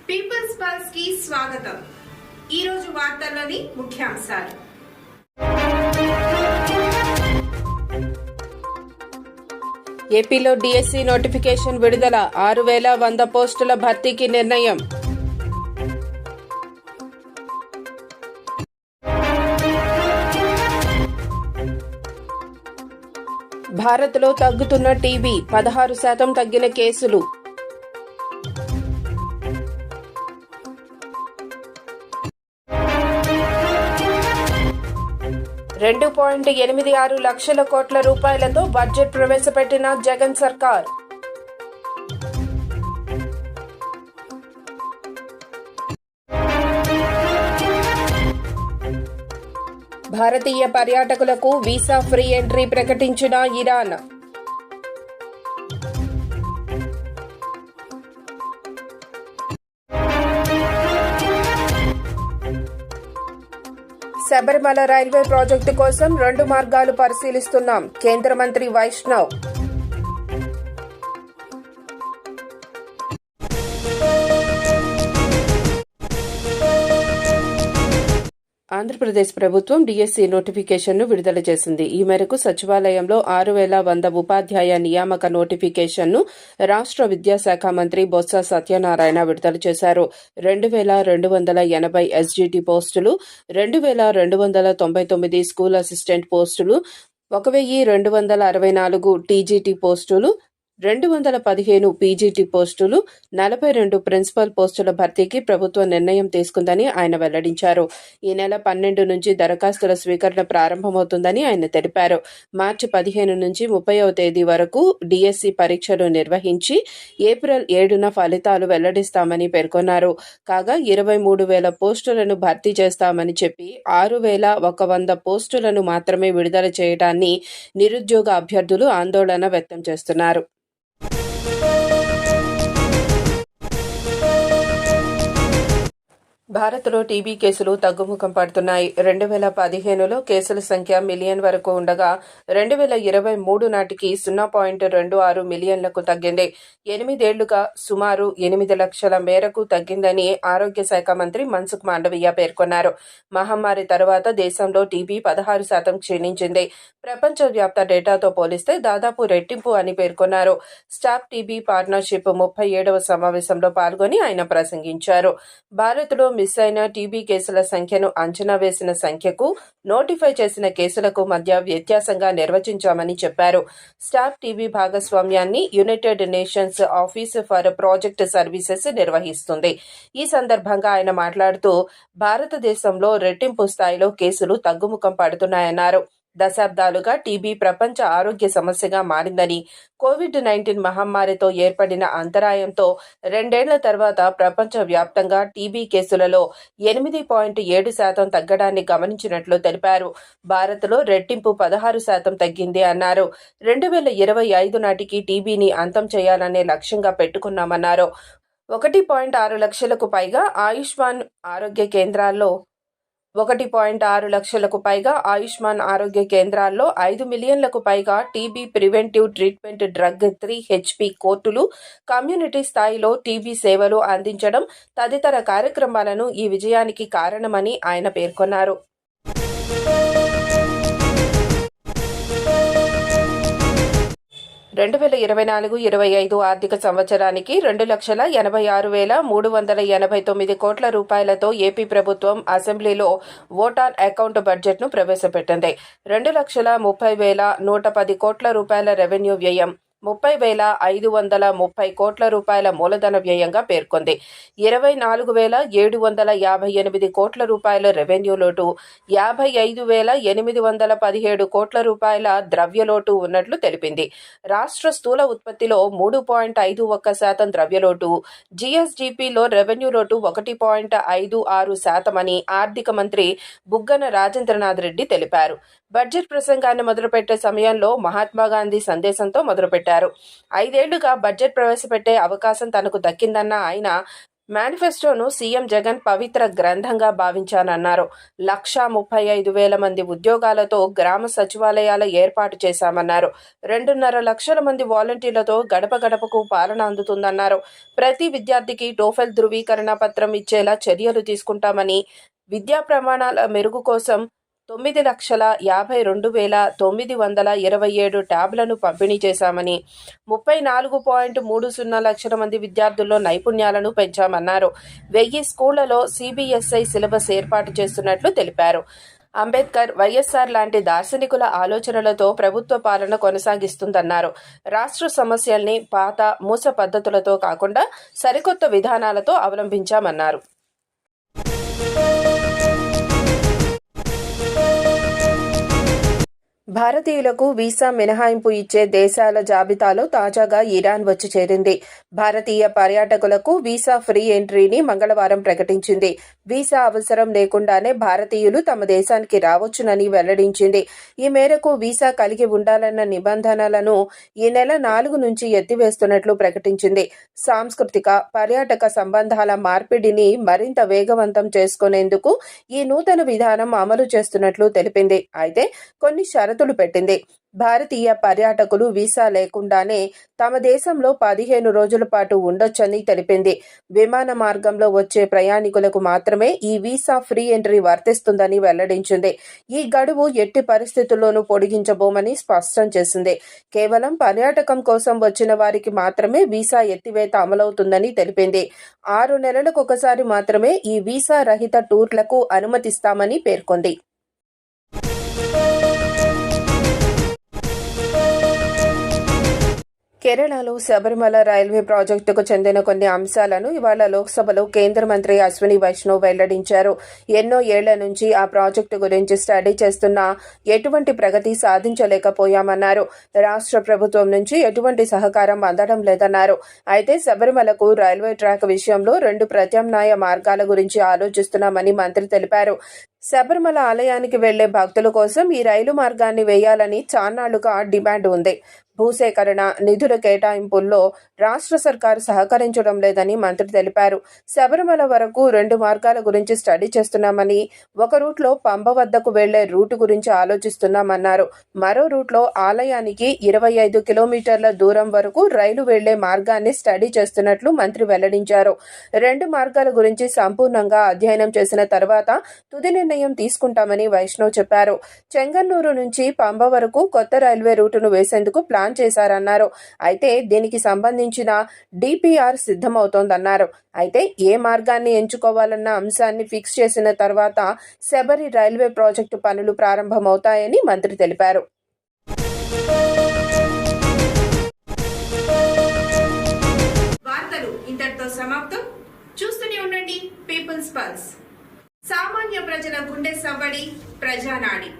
Peoples pulse కి స్వాగతం. ఈ రోజు వార్తల్లోని ముఖ్యాంశాలు. ఏపీలో డిఎస్సి నోటిఫికేషన్ విడుదల. 6100 పోస్టుల భర్తీకి నిర్ణయం. భారత్లో తగ్గుతున్న టీబీ, 16% తగ్గిన కేసులు. $2.86 లక్షల కోట్ల రూపాయలతో బడ్జెట్ ప్రవేశపెట్టిన జగన్ సర్కార్. భారతీయ పర్యాటకులకు వీసా ఫ్రీ ఎంట్రీ ప్రకటించిన ఇరాన్. శబరిమల రైల్వే ప్రాజెక్టు కోసం 2 మార్గాలు పరిశీలిస్తున్నాం. కేంద్ర మంత్రి వైష్ణవ్. ఆంధ్రప్రదేశ్ ప్రభుత్వం డిఎస్సి నోటిఫికేషన్ను విడుదల చేసింది. ఈ మేరకు సచివాలయంలో 6100 ఉపాధ్యాయ నియామక నోటిఫికేషన్ను రాష్ట్ర విద్యాశాఖ మంత్రి బొత్స సత్యనారాయణ విడుదల చేశారు. 2280 ఎస్జిటి పోస్టులు, 2299 స్కూల్ అసిస్టెంట్ పోస్టులు, 1264 టీజీటీ పోస్టులు, 215 పీజీటీ పోస్టులు, 42 ప్రిన్సిపల్ పోస్టుల భర్తీకి ప్రభుత్వం నిర్ణయం తీసుకుందని ఆయన వెల్లడించారు. ఈ నెల 12 నుంచి దరఖాస్తుల స్వీకరణ ప్రారంభమవుతుందని ఆయన తెలిపారు. మార్చి 15 నుంచి 30వ తేదీ వరకు డిఎస్సి పరీక్షలు నిర్వహించి ఏప్రిల్ 7న ఫలితాలు వెల్లడిస్తామని పేర్కొన్నారు. కాగా 23,000 పోస్టులను భర్తీ చేస్తామని చెప్పి 6,100 పోస్టులను మాత్రమే విడుదల చేయడాన్ని నిరుద్యోగ అభ్యర్థులు ఆందోళన వ్యక్తం చేస్తున్నారు. భారత్లో టీబీ కేసులు తగ్గుముఖం పడుతున్నాయి. 2015లో కేసుల సంఖ్య మిలియన్ వరకు ఉండగా 2023 నాటికి 0.26 మిలియన్లకు తగ్గింది. 8 ఏళ్లుగా సుమారు 8 లక్షల మేరకు తగ్గిందని ఆరోగ్య శాఖ మంత్రి మన్సుఖ్ మాండవీయ పేర్కొన్నారు. మహమ్మారి తర్వాత దేశంలో టీబీ 16% క్షీణించింది. ప్రపంచవ్యాప్త డేటాతో పోలిస్తే దాదాపు రెట్టింపు అని పేర్కొన్నారు. స్టాప్ టీబీ పార్ట్నర్షిప్ 37వ సమావేశంలో పాల్గొని ఆయన ప్రసంగించారు. భారత్లో మిస్ అయిన టీబీ కేసుల సంఖ్యను అంచనా వేసిన సంఖ్యకు నోటిఫై చేసిన కేసులకు మధ్య వ్యత్యాసంగా నిర్వచించామని చెప్పారు. స్టాప్ టీబీ భాగస్వామ్యాన్ని United nations office for project services నిర్వహిస్తుంది. ఈ సందర్భంగా ఆయన మాట్లాడుతూ భారతదేశంలో రెట్టింపు స్థాయిలో కేసులు తగ్గుముఖం పడుతున్నాయన్నారు. దశాబ్దాలుగా టీబీ ప్రపంచ ఆరోగ్య సమస్యగా మారిందని, కోవిడ్-19 మహమ్మారితో ఏర్పడిన అంతరాయంతో 2 ఏళ్ల తర్వాత ప్రపంచ వ్యాప్తంగా టీబీ కేసులలో 8.7% తగ్గడాన్ని గమనించినట్లు తెలిపారు. భారత్లో రెట్టింపు 16% తగ్గింది అన్నారు. 2025 నాటికి టీబీని అంతం చేయాలనే లక్ష్యంగా పెట్టుకున్నామన్నారు. 1.6 లక్షలకు పైగా ఆయుష్మాన్ ఆరోగ్య కేంద్రాల్లో 5 మిలియన్లకు పైగా TB preventive treatment drug 3HP కోర్టులు, కమ్యూనిటీ స్థాయిలో టీబీ సేవలు అందించడం తదితర కార్యక్రమాలను ఈ విజయానికి కారణమని ఆయన పేర్కొన్నారు. 2024-25 ఆర్థిక సంవత్సరానికి 2,86,389 కోట్ల రూపాయలతో ఏపీ ప్రభుత్వం అసెంబ్లీలో ఓట్ ఆన్ అకౌంట్ బడ్జెట్ను ప్రవేశపెట్టింది. 2,30,110 కోట్ల రూపాయల రెవెన్యూ వ్యయం, 30,530 కోట్ల రూపాయల మూలధన వ్యయంగా పేర్కొంది. 24,758 కోట్ల రూపాయల రెవెన్యూ లోటు, 55,817 కోట్ల రూపాయల ద్రవ్యలోటు ఉన్నట్లు తెలిపింది. రాష్ట్ర స్థూల ఉత్పత్తిలో 3.51% ద్రవ్యలోటు, జీఎస్డీపీలో రెవెన్యూ లోటు 1.56% అని ఆర్థిక మంత్రి బుగ్గన రాజేంద్రనాథ్ రెడ్డి తెలిపారు. బడ్జెట్ ప్రసంగాన్ని మొదలుపెట్టే సమయంలో మహాత్మాగాంధీ సందేశంతో మొదలుపెట్టారు. 5 ఏళ్లుగా బడ్జెట్ ప్రవేశపెట్టే అవకాశం తనకు దక్కిందన్న ఆయన మేనిఫెస్టోను సీఎం జగన్ పవిత్ర గ్రంథంగా భావించానన్నారు. 1,35,000 మంది ఉద్యోగాలతో గ్రామ సచివాలయాల ఏర్పాటు చేశామన్నారు. 2.5 లక్షల మంది వాలంటీర్లతో గడప గడపకు పాలన అందుతుందన్నారు. ప్రతి విద్యార్థికి టోఫెల్ ధృవీకరణ పత్రం ఇచ్చేలా చర్యలు తీసుకుంటామని, విద్యా ప్రమాణాల మెరుగు కోసం 9,52,927 ట్యాబ్లను పంపిణీ చేశామని, 34.30 లక్షల మంది విద్యార్థుల్లో నైపుణ్యాలను పెంచామన్నారు. 1000 స్కూళ్లలో CBSI సిలబస్ ఏర్పాటు చేస్తున్నట్లు తెలిపారు. అంబేద్కర్, వైఎస్ఆర్ లాంటి దార్శనికుల ఆలోచనలతో ప్రభుత్వ పాలన కొనసాగిస్తుందన్నారు. రాష్ట్ర సమస్యల్ని పాత మూస పద్ధతులతో కాకుండా సరికొత్త విధానాలతో అవలంబించామన్నారు. భారతీయులకు వీసా మినహాయింపు ఇచ్చే దేశాల జాబితాలో తాజాగా ఇరాన్ వచ్చి చేరింది. భారతీయ పర్యాటకులకు వీసా ఫ్రీ ఎంట్రీని మంగళవారం ప్రకటించింది. వీసా అవసరం లేకుండానే భారతీయులు తమ దేశానికి రావచ్చునని వెల్లడించింది. ఈ మేరకు వీసా కలిగి ఉండాలన్న నిబంధనలను ఈ నెల 4 నుంచి ఎత్తివేస్తున్నట్లు ప్రకటించింది. సాంస్కృతిక, పర్యాటక సంబంధాల మార్పిడిని మరింత వేగవంతం చేసుకునేందుకు ఈ నూతన విధానం అమలు చేస్తున్నట్లు తెలిపింది. అయితే కొన్ని షరతులు పెట్టింది. భారతీయ పర్యాటకులు వీసా లేకుండానే తమ దేశంలో 15 రోజుల పాటు ఉండొచ్చని తెలిపింది. విమాన మార్గంలో వచ్చే ప్రయాణికులకు మాత్రమే ఈ వీసా ఫ్రీ ఎంట్రీ వర్తిస్తుందని వెల్లడించింది. ఈ గడువు ఎట్టి పరిస్థితుల్లోనూ పొడిగించబోమని స్పష్టం చేసింది. కేవలం పర్యాటకం కోసం వచ్చిన వారికి మాత్రమే వీసా ఎత్తివేత అమలవుతుందని తెలిపింది. 6 నెలలకొకసారి మాత్రమే ఈ వీసా రహిత టూర్లకు అనుమతిస్తామని పేర్కొంది. కేరళలో శబరిమల రైల్వే ప్రాజెక్టుకు చెందిన కొన్ని అంశాలను ఇవాళ లోక్సభలో కేంద్ర మంత్రి అశ్విని వైష్ణవ్ వెల్లడించారు. ఎన్నో ఏళ్ల నుంచి ఆ ప్రాజెక్టు గురించి స్టడీ చేస్తున్నా ఎటువంటి ప్రగతి సాధించలేకపోయామన్నారు. రాష్ట్ర ప్రభుత్వం నుంచి ఎటువంటి సహకారం అందడం లేదన్నారు. అయితే శబరిమలకు రైల్వే ట్రాక్ విషయంలో 2 ప్రత్యామ్నాయ మార్గాల గురించి ఆలోచిస్తున్నామని మంత్రి తెలిపారు. శబరిమల ఆలయానికి వెళ్లే భక్తుల కోసం ఈ రైలు మార్గాన్ని వేయాలని చాన్నాళ్లుగా డిమాండ్ ఉంది. భూసేకరణ, నిధుల కేటాయింపుల్లో రాష్ట్ర సర్కారు సహకరించడం లేదని మంత్రి తెలిపారు. శబరిమల వరకు 2 మార్గాల గురించి స్టడీ చేస్తున్నామని, ఒక రూట్లో పంబ వద్దకు వెళ్లే రూటు గురించి ఆలోచిస్తున్నామన్నారు. మరో రూట్లో ఆలయానికి 25 కిలోమీటర్ల దూరం వరకు రైలు వెళ్లే మార్గాన్ని స్టడీ చేస్తున్నట్లు మంత్రి వెల్లడించారు. 2 మార్గాల గురించి సంపూర్ణంగా అధ్యయనం చేసిన తర్వాత తుది నిర్ణయం తీసుకుంటామని వైష్ణవ్ చెప్పారు. చెంగన్నూరు నుంచి పంబ వరకు కొత్త రైల్వే రూటును వేసేందుకు ప్లాన్ చేశారన్నారు. అయితే దీనికి సంబంధించిన DPR సిద్ధమవుతోందన్నారు. అయితే ఏ మార్గాన్ని ఎంచుకోవాలన్న అంశాన్ని ఫిక్స్ చేసిన తర్వాత శబరి రైల్వే ప్రాజెక్టు పనులు ప్రారంభమవుతాయని మంత్రి తెలిపారు. వార్తలు ఇంతటితో సమాప్తం. చూస్తూనే ఉండండి పీపుల్స్ పల్స్. సామాన్య ప్రజల గుండె సవ్వడి, ప్రజానాడి.